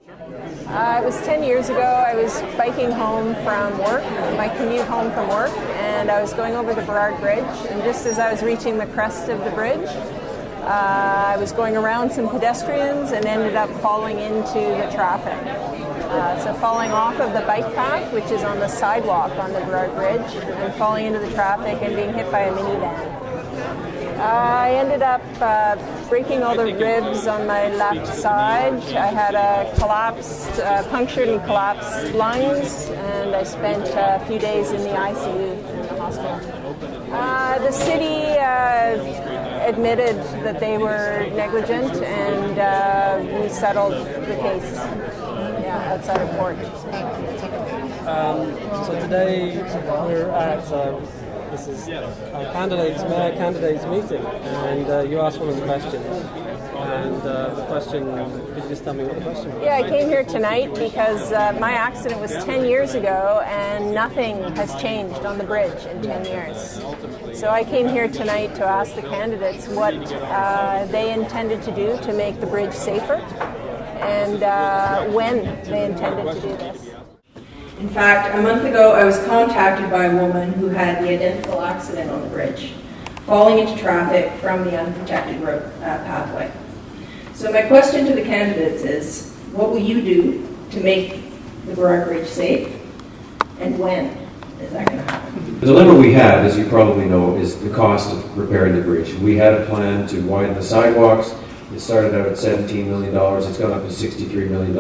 It was 10 years ago. I was biking home from work, my commute home from work, and I was going over the Burrard Bridge, and just as I was reaching the crest of the bridge, I was going around some pedestrians and ended up falling into the traffic. So falling off of the bike path, which is on the sidewalk on the Burrard Bridge, and falling into the traffic and being hit by a minivan. I ended up breaking all the ribs on my left side. I had punctured and collapsed lungs, and I spent a few days in the ICU in the hospital. The city admitted that they were negligent, and we settled the case outside of court. So today we're at this is our mayor candidates meeting, and you asked one of the questions. And the question, could you just tell me what the question was? Yeah, I came here tonight because my accident was 10 years ago, and nothing has changed on the bridge in 10 years. So I came here tonight to ask the candidates what they intended to do to make the bridge safer, and when they intended to do this. In fact, a month ago, I was contacted by a woman who had the identical accident on the bridge, falling into traffic from the unprotected road pathway. So my question to the candidates is, what will you do to make the Burrard Bridge safe, and when is that going to happen? The dilemma we have, as you probably know, is the cost of repairing the bridge. We had a plan to widen the sidewalks. It started out at $17 million. It's gone up to $63 million.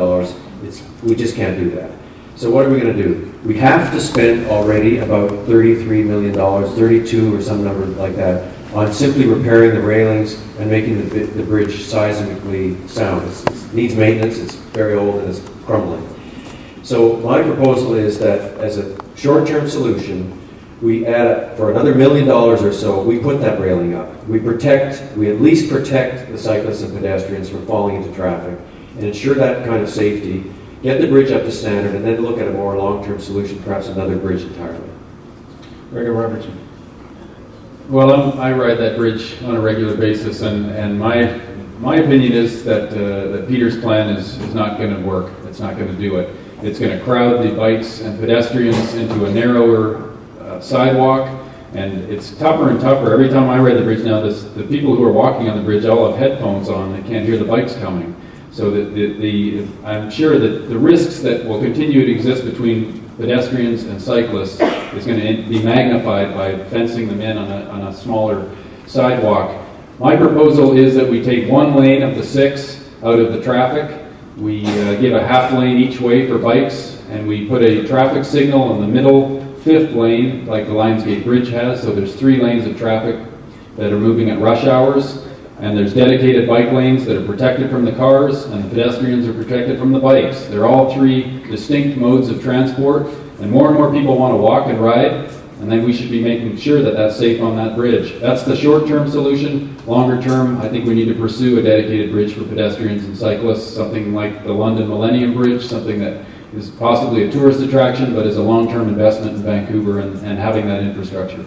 We just can't do that. So what are we going to do? We have to spend already about $33 million, 32 or some number like that, on simply repairing the railings and making the bridge seismically sound. It needs maintenance, it's very old and it's crumbling. So my proposal is that as a short-term solution, we add, for another $1 million or so, we put that railing up. We at least protect the cyclists and pedestrians from falling into traffic and ensure that kind of safety. Get the bridge up to standard, and then look at a more long-term solution, perhaps another bridge entirely. Gregor Robertson. Well, I ride that bridge on a regular basis, and my opinion is that Peter's plan is not going to work. It's not going to do it. It's going to crowd the bikes and pedestrians into a narrower sidewalk, and it's tougher and tougher. Every time I ride the bridge now, the people who are walking on the bridge all have headphones on. They can't hear the bikes coming. So I'm sure that the risks that will continue to exist between pedestrians and cyclists is going to be magnified by fencing them in on a smaller sidewalk. My proposal is that we take one lane of the 6 out of the traffic. We give a half lane each way for bikes, and we put a traffic signal in the middle 5th lane, like the Lionsgate Bridge has. So there's 3 lanes of traffic that are moving at rush hours. And there's dedicated bike lanes that are protected from the cars, and the pedestrians are protected from the bikes. They're all 3 distinct modes of transport, and more people want to walk and ride, and then we should be making sure that that's safe on that bridge. That's the short-term solution. Longer term, I think we need to pursue a dedicated bridge for pedestrians and cyclists, something like the London Millennium Bridge, something that is possibly a tourist attraction, but is a long-term investment in Vancouver and having that infrastructure.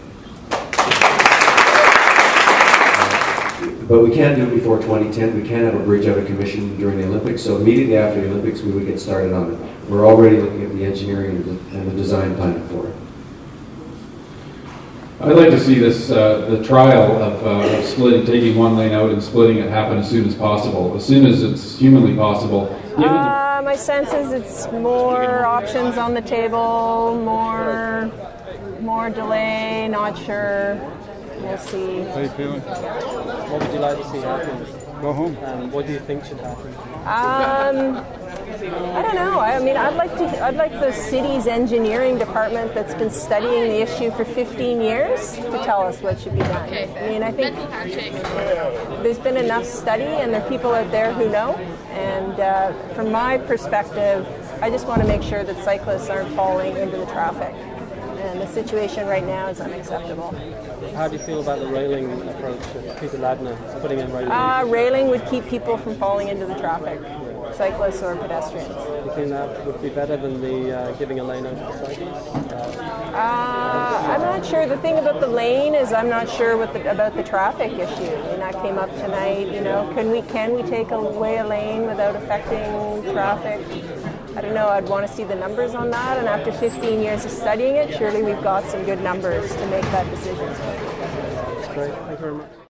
But we can't do it before 2010. We can't have a bridge out of commission during the Olympics. So immediately after the Olympics, we would get started on it. We're already looking at the engineering and the design planning for it. I'd like to see this, the trial of taking one lane out and splitting it happen as soon as possible, as soon as it's humanly possible. My sense is it's more options on the table, more delay, not sure. We'll see. How are you feeling? What would you like to see happen? Go home. What do you think should happen? I don't know. I mean, I'd like the city's engineering department that's been studying the issue for 15 years to tell us what should be done. I mean, I think there's been enough study, and there are people out there who know. And from my perspective, I just want to make sure that cyclists aren't falling into the traffic. And the situation right now is unacceptable. How do you feel about the railing approach that Peter Ladner is putting in railing? Railing would keep people from falling into the traffic. cyclists or pedestrians. Do you think that would be better than the giving a lane out for cyclists? I'm not sure. The thing about the lane is I'm not sure about the traffic issue. I mean, that came up tonight. You know, can we take away a lane without affecting traffic? I don't know. I'd want to see the numbers on that. And after 15 years of studying it, surely we've got some good numbers to make that decision. That's great. Thank you very much.